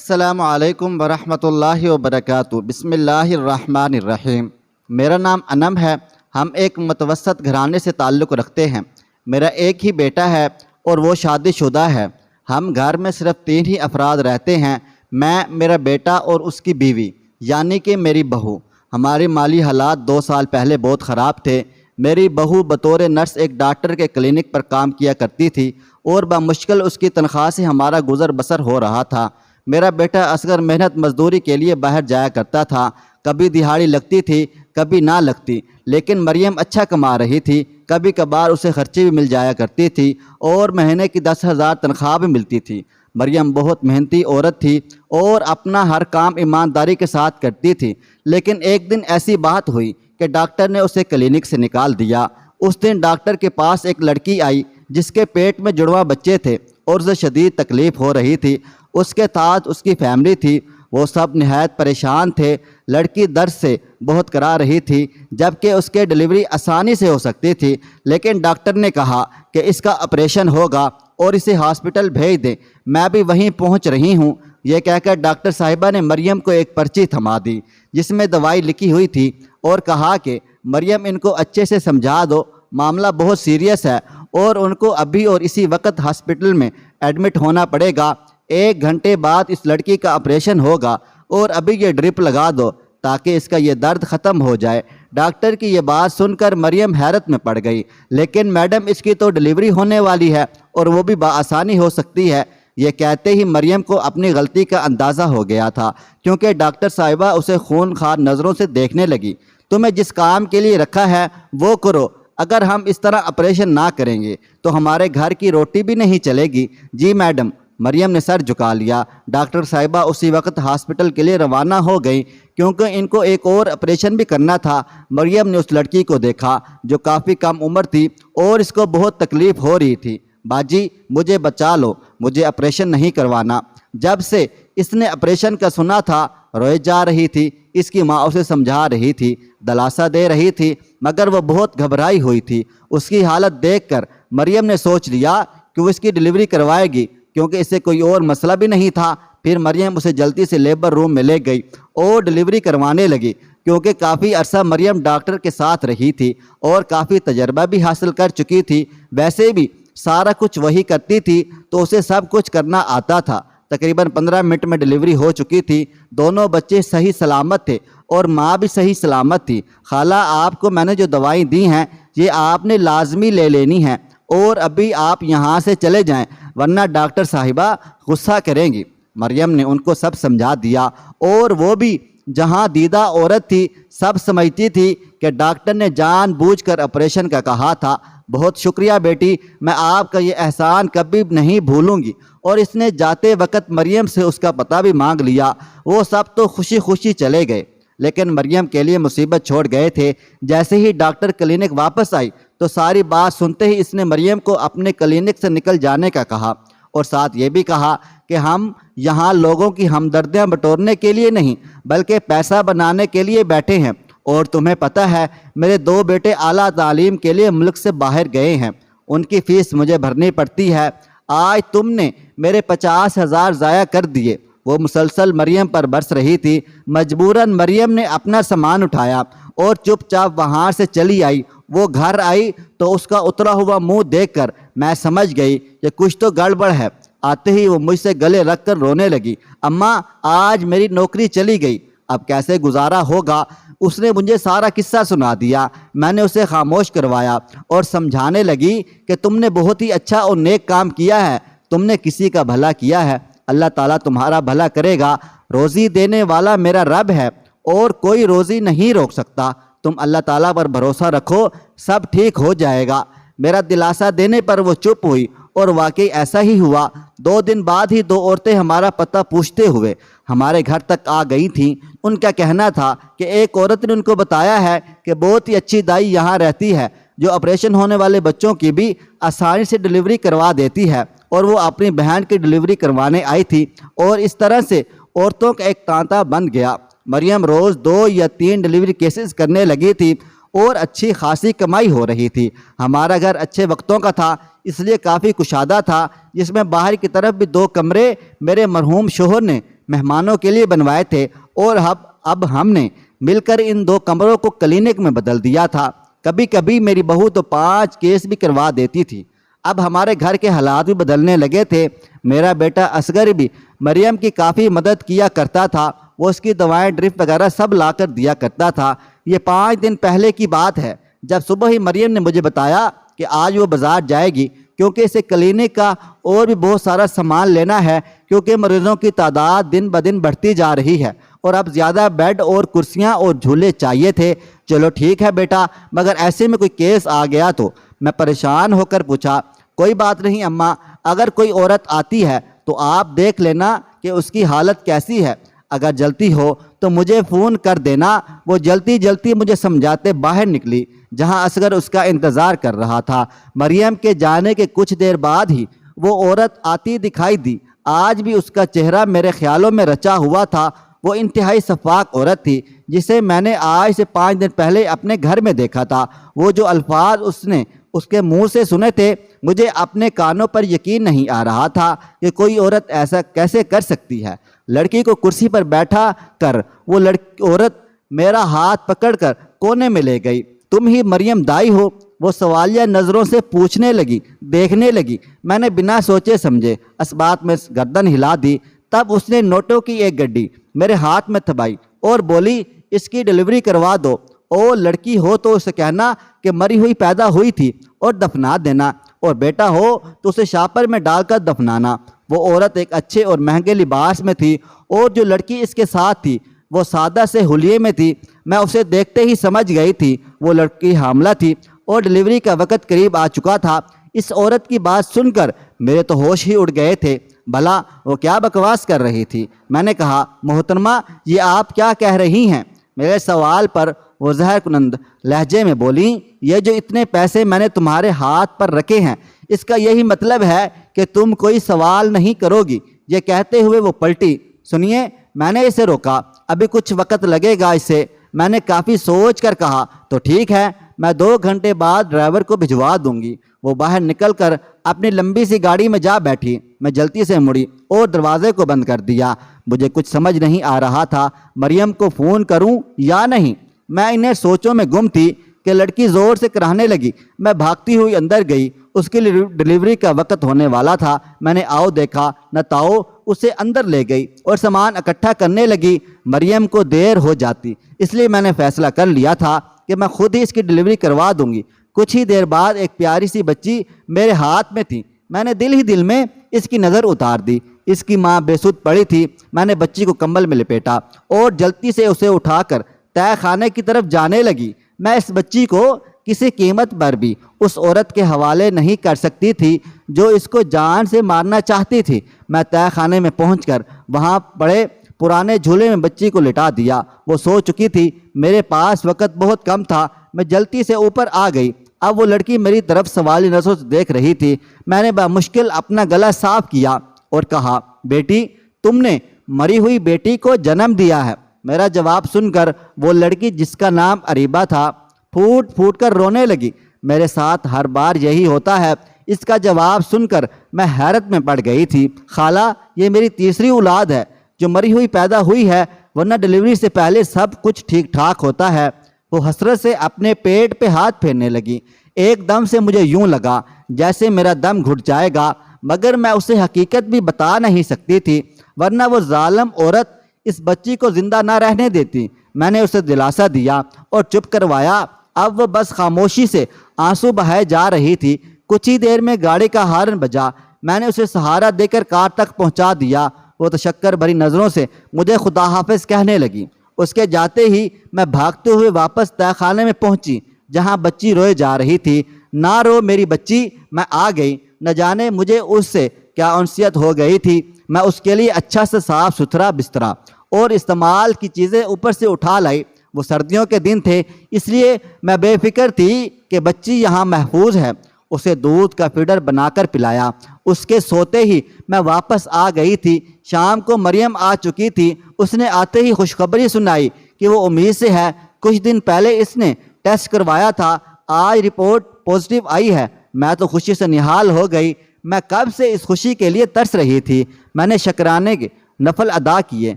السلام علیکم ورحمۃ اللہ وبرکاتہ۔ بسم اللہ الرحمن الرحیم۔ میرا نام انم ہے۔ ہم ایک متوسط گھرانے سے تعلق رکھتے ہیں۔ میرا ایک ہی بیٹا ہے اور وہ شادی شدہ ہے۔ ہم گھر میں صرف 3 ہی افراد رہتے ہیں، میں، میرا بیٹا اور اس کی بیوی یعنی کہ میری بہو۔ ہمارے مالی حالات 2 سال پہلے بہت خراب تھے۔ میری بہو بطور نرس ایک ڈاکٹر کے کلینک پر کام کیا کرتی تھی اور بمشکل اس کی تنخواہ سے ہمارا گزر بسر ہو رہا تھا۔ میرا بیٹا اصغر محنت مزدوری کے لیے باہر جایا کرتا تھا، کبھی دہاڑی لگتی تھی کبھی نہ لگتی، لیکن مریم اچھا کما رہی تھی، کبھی کبھار اسے خرچی بھی مل جایا کرتی تھی اور مہینے کی 10,000 تنخواہ بھی ملتی تھی۔ مریم بہت محنتی عورت تھی اور اپنا ہر کام ایمانداری کے ساتھ کرتی تھی، لیکن ایک دن ایسی بات ہوئی کہ ڈاکٹر نے اسے کلینک سے نکال دیا۔ اس دن ڈاکٹر کے پاس ایک لڑکی آئی جس کے پیٹ میں جڑواں بچے تھے اور اسے شدید تکلیف ہو رہی تھی۔ اس کے ساتھ اس کی فیملی تھی، وہ سب نہایت پریشان تھے۔ لڑکی درد سے بہت کرا رہی تھی جبکہ اس کے ڈلیوری آسانی سے ہو سکتی تھی، لیکن ڈاکٹر نے کہا کہ اس کا آپریشن ہوگا اور اسے ہاسپٹل بھیج دیں، میں بھی وہیں پہنچ رہی ہوں۔ یہ کہہ کر ڈاکٹر صاحبہ نے مریم کو ایک پرچی تھما دی جس میں دوائی لکھی ہوئی تھی اور کہا کہ مریم ان کو اچھے سے سمجھا دو، معاملہ بہت سیریس ہے اور ان کو ابھی اور اسی وقت ہاسپٹل میں ایڈمٹ ہونا پڑے گا۔ 1 گھنٹے بعد اس لڑکی کا آپریشن ہوگا اور ابھی یہ ڈرپ لگا دو تاکہ اس کا یہ درد ختم ہو جائے۔ ڈاکٹر کی یہ بات سن کر مریم حیرت میں پڑ گئی، لیکن میڈم اس کی تو ڈلیوری ہونے والی ہے اور وہ بھی بآسانی ہو سکتی ہے۔ یہ کہتے ہی مریم کو اپنی غلطی کا اندازہ ہو گیا تھا، کیونکہ ڈاکٹر صاحبہ اسے خون خوار نظروں سے دیکھنے لگی۔ تمہیں جس کام کے لیے رکھا ہے وہ کرو، اگر ہم اس طرح آپریشن نہ کریں گے تو ہمارے گھر کی روٹی بھی نہیں چلے گی۔ جی میڈم، مریم نے سر جھکا لیا۔ ڈاکٹر صاحبہ اسی وقت ہاسپٹل کے لیے روانہ ہو گئیں کیونکہ ان کو ایک اور آپریشن بھی کرنا تھا۔ مریم نے اس لڑکی کو دیکھا جو کافی کم عمر تھی اور اس کو بہت تکلیف ہو رہی تھی۔ باجی مجھے بچا لو، مجھے آپریشن نہیں کروانا۔ جب سے اس نے آپریشن کا سنا تھا روئے جا رہی تھی۔ اس کی ماں اسے سمجھا رہی تھی، دلاسا دے رہی تھی، مگر وہ بہت گھبرائی ہوئی تھی۔ اس کی حالت دیکھ کر مریم نے سوچ لیا کہ وہ اس کی ڈلیوری کروائے گی، کیونکہ اسے کوئی اور مسئلہ بھی نہیں تھا۔ پھر مریم اسے جلدی سے لیبر روم میں لے گئی اور ڈلیوری کروانے لگی، کیونکہ کافی عرصہ مریم ڈاکٹر کے ساتھ رہی تھی اور کافی تجربہ بھی حاصل کر چکی تھی۔ ویسے بھی سارا کچھ وہی کرتی تھی تو اسے سب کچھ کرنا آتا تھا۔ تقریباً 15 منٹ میں ڈلیوری ہو چکی تھی۔ دونوں بچے صحیح سلامت تھے اور ماں بھی صحیح سلامت تھی۔ خالہ آپ کو میں نے جو دوائیں دی ہیں یہ آپ نے لازمی لے لینی ہیں اور ابھی آپ یہاں سے چلے جائیں ورنہ ڈاکٹر صاحبہ غصہ کریں گی۔ مریم نے ان کو سب سمجھا دیا اور وہ بھی جہاں دیدہ عورت تھی سب سمجھتی تھی کہ ڈاکٹر نے جان بوجھ کر آپریشن کا کہا تھا۔ بہت شکریہ بیٹی، میں آپ کا یہ احسان کبھی نہیں بھولوں گی۔ اور اس نے جاتے وقت مریم سے اس کا پتہ بھی مانگ لیا۔ وہ سب تو خوشی خوشی چلے گئے، لیکن مریم کے لیے مصیبت چھوڑ گئے تھے۔ جیسے ہی ڈاکٹر کلینک واپس آئی تو ساری بات سنتے ہی اس نے مریم کو اپنے کلینک سے نکل جانے کا کہا اور ساتھ یہ بھی کہا کہ ہم یہاں لوگوں کی ہمدردیاں بٹورنے کے لیے نہیں بلکہ پیسہ بنانے کے لیے بیٹھے ہیں، اور تمہیں پتہ ہے میرے 2 بیٹے اعلیٰ تعلیم کے لیے ملک سے باہر گئے ہیں، ان کی فیس مجھے بھرنی پڑتی ہے۔ آج تم نے میرے 50,000 ضائع کر دیے۔ وہ مسلسل مریم پر برس رہی تھی۔ مجبوراً مریم نے اپنا سامان اٹھایا اور چپ چاپ وہاں سے چلی آئی۔ وہ گھر آئی تو اس کا اترا ہوا منہ دیکھ کر میں سمجھ گئی کہ کچھ تو گڑبڑ ہے۔ آتے ہی وہ مجھ سے گلے رکھ کر رونے لگی، اماں آج میری نوکری چلی گئی، اب کیسے گزارا ہوگا؟ اس نے مجھے سارا قصہ سنا دیا۔ میں نے اسے خاموش کروایا اور سمجھانے لگی کہ تم نے بہت ہی اچھا اور نیک کام کیا ہے، تم نے کسی کا بھلا کیا ہے، اللہ تعالیٰ تمہارا بھلا کرے گا۔ روزی دینے والا میرا رب ہے اور کوئی روزی نہیں روک سکتا۔ تم اللہ تعالیٰ پر بھروسہ رکھو، سب ٹھیک ہو جائے گا۔ میرا دلاسا دینے پر وہ چپ ہوئی اور واقعی ایسا ہی ہوا۔ 2 دن بعد ہی 2 عورتیں ہمارا پتہ پوچھتے ہوئے ہمارے گھر تک آ گئی تھیں۔ ان کا کہنا تھا کہ ایک عورت نے ان کو بتایا ہے کہ بہت ہی اچھی دائی یہاں رہتی ہے جو آپریشن ہونے والے بچوں کی بھی آسانی سے ڈلیوری کروا دیتی ہے، اور وہ اپنی بہن کی ڈلیوری کروانے آئی تھی، اور اس طرح سے عورتوں کا ایک تانتا بن گیا۔ مریم روز 2 یا 3 ڈلیوری کیسز کرنے لگی تھی اور اچھی خاصی کمائی ہو رہی تھی۔ ہمارا گھر اچھے وقتوں کا تھا، اس لیے کافی کشادہ تھا، جس میں باہر کی طرف بھی 2 کمرے میرے مرحوم شوہر نے مہمانوں کے لیے بنوائے تھے اور اب ہم نے مل کر ان 2 کمروں کو کلینک میں بدل دیا تھا۔ کبھی کبھی میری بہو تو 5 کیس بھی کروا دیتی تھی۔ اب ہمارے گھر کے حالات بھی بدلنے لگے تھے۔ میرا بیٹا اصغر بھی مریم کی کافی مدد کیا کرتا تھا۔ وہ اس کی دوائیں ڈرپ وغیرہ سب لا کر دیا کرتا تھا۔ یہ 5 دن پہلے کی بات ہے جب صبح ہی مریم نے مجھے بتایا کہ آج وہ بازار جائے گی کیونکہ اسے کلینک کا اور بھی بہت سارا سامان لینا ہے، کیونکہ مریضوں کی تعداد دن بدن بڑھتی جا رہی ہے اور اب زیادہ بیڈ اور کرسیاں اور جھولے چاہیے تھے۔ چلو ٹھیک ہے بیٹا، مگر ایسے میں کوئی کیس آ گیا تو؟ میں پریشان ہو کر پوچھا۔ کوئی بات نہیں اماں، اگر کوئی عورت آتی ہے تو آپ دیکھ لینا کہ اس کی حالت کیسی ہے، اگر جلتی ہو تو مجھے فون کر دینا۔ وہ جلتی جلتی مجھے سمجھاتے باہر نکلی جہاں اصغر اس کا انتظار کر رہا تھا۔ مریم کے جانے کے کچھ دیر بعد ہی وہ عورت آتی دکھائی دی۔ آج بھی اس کا چہرہ میرے خیالوں میں رچا ہوا تھا۔ وہ انتہائی شفاق عورت تھی جسے میں نے آج سے 5 دن پہلے اپنے گھر میں دیکھا تھا۔ وہ جو الفاظ اس نے اس کے منہ سے سنے تھے، مجھے اپنے کانوں پر یقین نہیں آ رہا تھا کہ کوئی عورت ایسا کیسے کر سکتی ہے۔ لڑکی کو کرسی پر بیٹھا کر وہ عورت میرا ہاتھ پکڑ کر کونے میں لے گئی۔ تم ہی مریم دائی ہو؟ وہ سوالیہ نظروں سے پوچھنے لگی، دیکھنے لگی۔ میں نے بنا سوچے سمجھے اس بات میں گردن ہلا دی۔ تب اس نے نوٹوں کی ایک گڈی میرے ہاتھ میں تھمائی اور بولی، اس کی ڈلیوری کروا دو۔ او لڑکی ہو تو اسے کہنا کہ مری ہوئی پیدا ہوئی تھی اور دفنا دینا، اور بیٹا ہو تو اسے شاپر میں ڈال کر دفنانا۔ وہ عورت ایک اچھے اور مہنگے لباس میں تھی اور جو لڑکی اس کے ساتھ تھی وہ سادہ سے حلیے میں تھی۔ میں اسے دیکھتے ہی سمجھ گئی تھی وہ لڑکی حاملہ تھی اور ڈلیوری کا وقت قریب آ چکا تھا۔ اس عورت کی بات سن کر میرے تو ہوش ہی اڑ گئے تھے۔ بھلا وہ کیا بکواس کر رہی تھی؟ میں نے کہا، محترمہ یہ آپ کیا کہہ رہی ہیں؟ میرے سوال پر وہ زہر کنند لہجے میں بولی، یہ جو اتنے پیسے میں نے تمہارے ہاتھ پر رکھے ہیں، اس کا یہی مطلب ہے کہ تم کوئی سوال نہیں کرو گی؟ یہ کہتے ہوئے وہ پلٹی۔ سنیے، میں نے اسے روکا، ابھی کچھ وقت لگے گا اسے۔ میں نے کافی سوچ کر کہا، تو ٹھیک ہے، میں 2 گھنٹے بعد ڈرائیور کو بھجوا دوں گی۔ وہ باہر نکل کر اپنی لمبی سی گاڑی میں جا بیٹھی۔ میں جلدی سے مڑی اور دروازے کو بند کر دیا۔ مجھے کچھ سمجھ نہیں آ رہا تھا، مریم کو فون کروں یا نہیں۔ میں انہیں سوچوں میں گم تھی کہ لڑکی زور سے کرانے لگی۔ میں بھاگتی ہوئی اندر گئی۔ اس کی ڈلیوری کا وقت ہونے والا تھا۔ میں نے آؤ دیکھا نہ تاؤ، اسے اندر لے گئی اور سامان اکٹھا کرنے لگی۔ مریم کو دیر ہو جاتی، اس لیے میں نے فیصلہ کر لیا تھا کہ میں خود ہی اس کی ڈلیوری کروا دوں گی۔ کچھ ہی دیر بعد ایک پیاری سی بچی میرے ہاتھ میں تھی۔ میں نے دل ہی دل میں اس کی نظر اتار دی۔ اس کی ماں بے سدھ پڑی تھی۔ میں نے بچی کو کمبل میں لپیٹا اور جلدی سے اسے اٹھا کر تہہ خانے کی طرف جانے لگی۔ میں اس بچی کو کسی قیمت پر بھی اس عورت کے حوالے نہیں کر سکتی تھی جو اس کو جان سے مارنا چاہتی تھی۔ میں تہہ خانے میں پہنچ کر وہاں پڑے پرانے جھولے میں بچی کو لٹا دیا۔ وہ سو چکی تھی۔ میرے پاس وقت بہت کم تھا۔ میں جلدی سے اوپر آ گئی۔ اب وہ لڑکی میری طرف سوالی نظروں سے دیکھ رہی تھی۔ میں نے بمشکل اپنا گلا صاف کیا اور کہا، بیٹی تم نے مری ہوئی بیٹی کو جنم دیا ہے؟ میرا جواب سن کر وہ لڑکی جس کا نام اریبہ تھا پھوٹ پھوٹ کر رونے لگی۔ میرے ساتھ ہر بار یہی ہوتا ہے۔ اس کا جواب سن کر میں حیرت میں پڑ گئی تھی۔ خالہ، یہ میری تیسری اولاد ہے جو مری ہوئی پیدا ہوئی ہے، ورنہ ڈلیوری سے پہلے سب کچھ ٹھیک ٹھاک ہوتا ہے۔ وہ حسرت سے اپنے پیٹ پہ ہاتھ پھیرنے لگی۔ ایک دم سے مجھے یوں لگا جیسے میرا دم گھٹ جائے گا، مگر میں اسے حقیقت بھی بتا نہیں سکتی تھی، ورنہ وہ ظالم عورت اس بچی کو زندہ نہ رہنے دیتی۔ میں نے اسے دلاسا دیا اور چپ کروایا۔ اب وہ بس خاموشی سے آنسو بہائے جا رہی تھی۔ کچھ ہی دیر میں گاڑی کا ہارن بجا۔ میں نے اسے سہارا دے کر کار تک پہنچا دیا۔ وہ تشکر بھری نظروں سے مجھے خدا حافظ کہنے لگی۔ اس کے جاتے ہی میں بھاگتے ہوئے واپس تہہ خانے میں پہنچی جہاں بچی روئے جا رہی تھی۔ نہ رو میری بچی، میں آ گئی۔ نہ جانے مجھے اس سے کیا انسیت ہو گئی تھی۔ میں اس کے لیے اچھا سے صاف ستھرا بسترا اور استعمال کی چیزیں اوپر سے اٹھا لائی۔ وہ سردیوں کے دن تھے، اس لیے میں بے فکر تھی کہ بچی یہاں محفوظ ہے۔ اسے دودھ کا فیڈر بنا کر پلایا۔ اس کے سوتے ہی میں واپس آ گئی تھی۔ شام کو مریم آ چکی تھی۔ اس نے آتے ہی خوشخبری سنائی کہ وہ امید سے ہے۔ کچھ دن پہلے اس نے ٹیسٹ کروایا تھا، آج رپورٹ پازیٹیو آئی ہے۔ میں تو خوشی سے نہال ہو گئی۔ میں کب سے اس خوشی کے لیے ترس رہی تھی۔ میں نے شکرانے کے نفل ادا کیے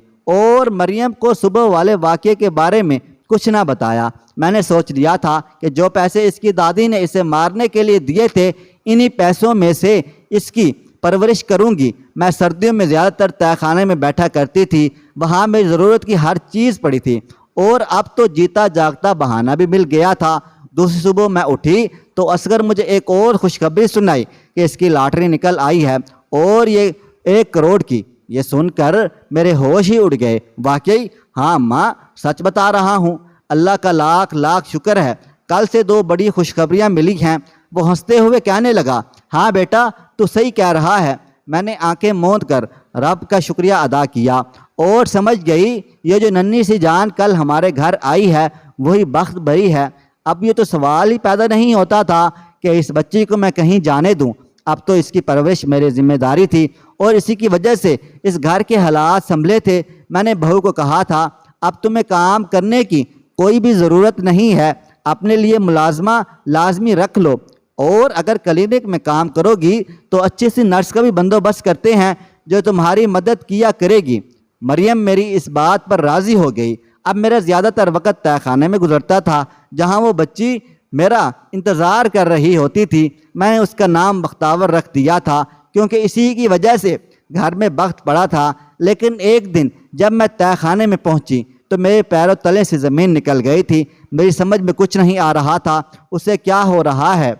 اور مریم کو صبح والے واقعے کے بارے میں کچھ نہ بتایا۔ میں نے سوچ لیا تھا کہ جو پیسے اس کی دادی نے اسے مارنے کے لیے دیے تھے، انہی پیسوں میں سے اس کی پرورش کروں گی۔ میں سردیوں میں زیادہ تر تہہ خانے میں بیٹھا کرتی تھی، وہاں میری ضرورت کی ہر چیز پڑی تھی، اور اب تو جیتا جاگتا بہانہ بھی مل گیا تھا۔ دوسری صبح میں اٹھی تو اصغر مجھے ایک اور خوشخبری سنائی کہ اس کی لاٹری نکل آئی ہے، اور یہ 1 کروڑ کی۔ یہ سن کر میرے ہوش ہی اڑ گئے۔ واقعی؟ ہاں ماں، سچ بتا رہا ہوں، اللہ کا لاکھ لاکھ شکر ہے، کل سے 2 بڑی خوشخبریاں ملی ہیں۔ وہ ہنستے ہوئے کہنے لگا، ہاں بیٹا تو صحیح کہہ رہا ہے۔ میں نے آنکھیں موند کر رب کا شکریہ ادا کیا اور سمجھ گئی یہ جو ننھی سی جان کل ہمارے گھر آئی ہے وہی بخت بری ہے۔ اب یہ تو سوال ہی پیدا نہیں ہوتا تھا کہ اس بچی کو میں کہیں جانے دوں، اب تو اس کی پرورش میری ذمہ داری تھی، اور اسی کی وجہ سے اس گھر کے حالات سنبھلے تھے۔ میں نے بہو کو کہا تھا، اب تمہیں کام کرنے کی کوئی بھی ضرورت نہیں ہے، اپنے لیے ملازمہ لازمی رکھ لو، اور اگر کلینک میں کام کرو گی تو اچھی سی نرس کا بھی بندوبست کرتے ہیں جو تمہاری مدد کیا کرے گی۔ مریم میری اس بات پر راضی ہو گئی۔ اب میرا زیادہ تر وقت تہہ خانے میں گزرتا تھا، جہاں وہ بچی میرا انتظار کر رہی ہوتی تھی۔ میں نے اس کا نام بختاور رکھ دیا تھا، کیونکہ اسی کی وجہ سے گھر میں بخت پڑا تھا۔ لیکن ایک دن جب میں تہہ خانے میں پہنچی تو میرے پیروں تلے سے زمین نکل گئی تھی۔ میری سمجھ میں کچھ نہیں آ رہا تھا اسے کیا ہو رہا ہے،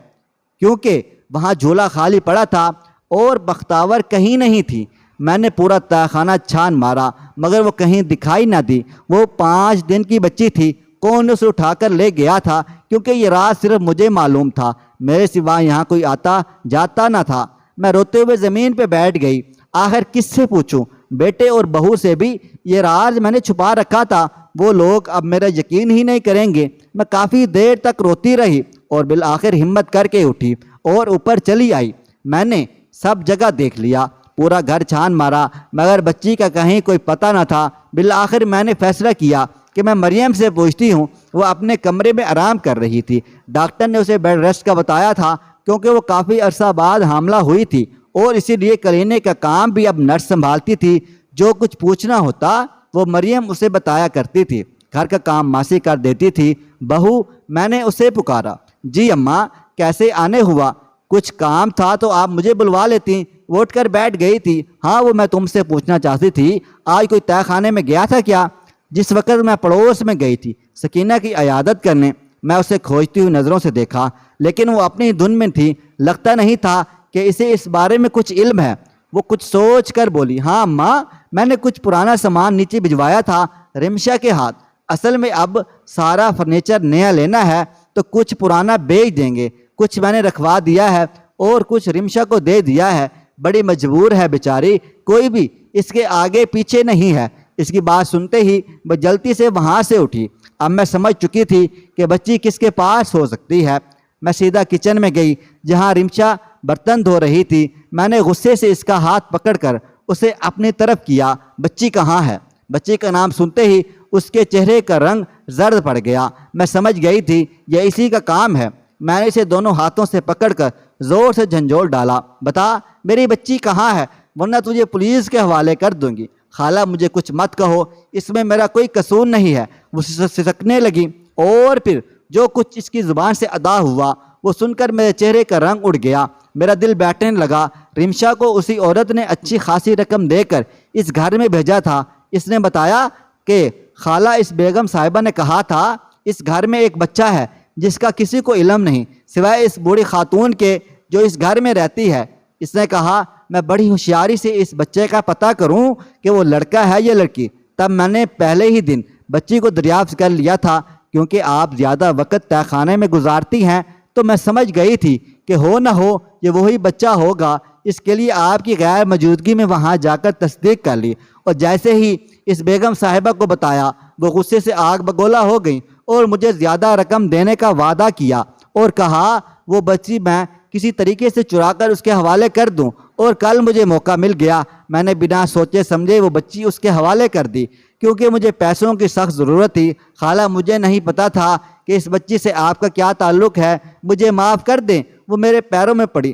کیونکہ وہاں جھولا خالی پڑا تھا اور بختاور کہیں نہیں تھی۔ میں نے پورا تہہ خانہ چھان مارا مگر وہ کہیں دکھائی نہ دی۔ وہ 5 دن کی بچی تھی، کون اسے اٹھا کر لے گیا تھا؟ کیونکہ یہ راز صرف مجھے معلوم تھا، میرے سوا یہاں کوئی آتا جاتا نہ تھا۔ میں روتے ہوئے زمین پہ بیٹھ گئی۔ آخر کس سے پوچھوں؟ بیٹے اور بہو سے بھی یہ راز میں نے چھپا رکھا تھا، وہ لوگ اب میرا یقین ہی نہیں کریں گے۔ میں کافی دیر تک روتی رہی اور بالآخر ہمت کر کے اٹھی اور اوپر چلی آئی۔ میں نے سب جگہ دیکھ لیا، پورا گھر چھان مارا، مگر بچی کا کہیں کوئی پتہ نہ تھا۔ بالآخر میں نے فیصلہ کیا کہ میں مریم سے پوچھتی ہوں۔ وہ اپنے کمرے میں آرام کر رہی تھی۔ ڈاکٹر نے اسے بیڈ ریسٹ کا بتایا تھا، کیونکہ وہ کافی عرصہ بعد حاملہ ہوئی تھی، اور اسی لیے کلینک کا کام بھی اب نرس سنبھالتی تھی۔ جو کچھ پوچھنا ہوتا وہ مریم اسے بتایا کرتی تھی، گھر کا کام ماسی کر دیتی تھی۔ بہو، میں نے اسے پکارا۔ جی اماں، کیسے آنے ہوا؟ کچھ کام تھا تو آپ مجھے بلوا لیتی۔ وہ اٹھ کر بیٹھ گئی تھی۔ ہاں، وہ میں تم سے پوچھنا چاہتی تھی، آج کوئی تہہ خانے میں گیا تھا کیا؟ جس وقت میں پڑوس میں گئی تھی سکینہ کی عیادت کرنے، میں اسے کھوجتی ہوئی نظروں سے دیکھا، لیکن وہ اپنی دھن میں تھی، لگتا نہیں تھا کہ اسے اس بارے میں کچھ علم ہے۔ وہ کچھ سوچ کر بولی، ہاں ماں، میں نے کچھ پرانا سامان نیچے بھجوایا تھا رمشا کے ہاتھ۔ اصل میں اب سارا فرنیچر نیا لینا ہے تو کچھ پرانا بیچ دیں گے، کچھ میں نے رکھوا دیا ہے اور کچھ رمشا کو دے دیا ہے۔ بڑی مجبور ہے بیچاری، کوئی بھی اس کے آگے پیچھے نہیں ہے۔ اس کی بات سنتے ہی وہ جلدی سے وہاں سے اٹھی۔ اب میں سمجھ چکی تھی کہ بچی کس کے پاس ہو سکتی ہے۔ میں سیدھا کچن میں گئی جہاں رمشا برتن دھو رہی تھی۔ میں نے غصے سے اس کا ہاتھ پکڑ کر اسے اپنی طرف کیا۔ بچی کہاں ہے؟ بچی کا نام سنتے ہی اس کے چہرے کا رنگ زرد پڑ گیا۔ میں سمجھ گئی تھی یہ اسی کا کام ہے۔ میں نے اسے دونوں ہاتھوں سے پکڑ کر زور سے جھنجھوڑ ڈالا، بتا میری بچی کہاں ہے، ورنہ تجھے پولیس کے حوالے کر دوں گی۔ خالہ مجھے کچھ مت کہو، اس میں میرا کوئی قصور نہیں ہے۔ وہ سسکنے لگی، اور پھر جو کچھ اس کی زبان سے ادا ہوا وہ سن کر میرے چہرے کا رنگ اڑ گیا۔ میرا دل بیٹھنے لگا۔ رمشا کو اسی عورت نے اچھی خاصی رقم دے کر اس گھر میں بھیجا تھا۔ اس نے بتایا کہ خالہ اس بیگم صاحبہ نے کہا تھا اس گھر میں ایک بچہ ہے جس کا کسی کو علم نہیں سوائے اس بوڑھی خاتون کے جو اس گھر میں رہتی ہے۔ اس نے کہا میں بڑی ہوشیاری سے اس بچے کا پتہ کروں کہ وہ لڑکا ہے یا لڑکی۔ تب میں نے پہلے ہی دن بچی کو دریافت کر لیا تھا۔ کیونکہ آپ زیادہ وقت تہہ خانے میں گزارتی ہیں تو میں سمجھ گئی تھی کہ ہو نہ ہو یہ وہی بچہ ہوگا۔ اس کے لیے آپ کی غیر موجودگی میں وہاں جا کر تصدیق کر لی، اور جیسے ہی اس بیگم صاحبہ کو بتایا وہ غصے سے آگ بگولا ہو گئی اور مجھے زیادہ رقم دینے کا وعدہ کیا اور کہا وہ بچی میں کسی طریقے سے چرا کر اس کے حوالے کر دوں، اور کل مجھے موقع مل گیا۔ میں نے بنا سوچے سمجھے وہ بچی اس کے حوالے کر دی، کیونکہ مجھے پیسوں کی سخت ضرورت تھی۔ خالہ مجھے نہیں پتا تھا کہ اس بچی سے آپ کا کیا تعلق ہے، مجھے معاف کر دیں۔ وہ میرے پیروں میں پڑی۔